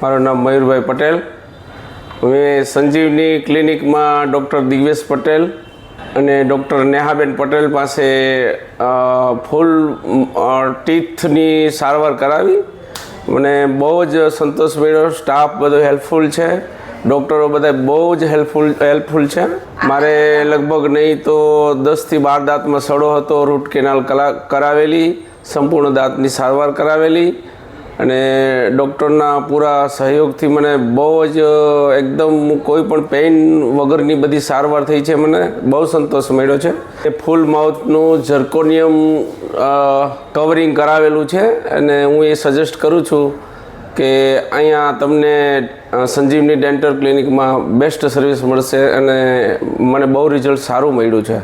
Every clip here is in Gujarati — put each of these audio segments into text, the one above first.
મારું નામ મયુરભાઈ પટેલ. મેં સંજીવની ક્લિનિકમાં ડૉક્ટર દિવ્યેશ પટેલ અને ડૉક્ટર નેહાબેન પટેલ પાસે ફૂલ ટીથની સારવાર કરાવી. મને બહુ જ સંતોષ મળ્યો. સ્ટાફ બધો હેલ્પફુલ છે, ડૉક્ટરો બધા બહુ જ હેલ્પફુલ છે. મારે લગભગ નહીં તો 10થી 12 દાંતમાં સડો હતો. રૂટ કેનાલ કરાવેલી, સંપૂર્ણ દાંતની સારવાર કરાવેલી અને ડૉક્ટરના પૂરા સહયોગથી મને બહુ જ એકદમ કોઈ પણ પેઇન વગરની બધી સારવાર થઈ છે. મને બહુ સંતોષ મળ્યો છે. એ ફૂલ માઉથનું ઝર્કોનિયમ કવરિંગ કરાવેલું છે અને હું એ સજેસ્ટ કરું છું કે અહીંયા તમને સંજીવની ડેન્ટલ ક્લિનિકમાં બેસ્ટ સર્વિસ મળશે અને મને બહુ રિઝલ્ટ સારું મળ્યું છે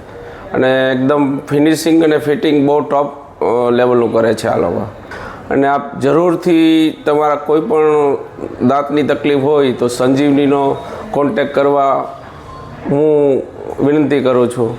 અને એકદમ ફિનિશિંગ અને ફિટિંગ બહુ ટોપ લેવલનું કરે છે આ લોકો. અને આપ જરૂરથી તમારા કોઈ પણ દાંતની તકલીફ હોય તો સંજીવનીનો કોન્ટેક્ટ કરવા હું વિનંતી કરું છું.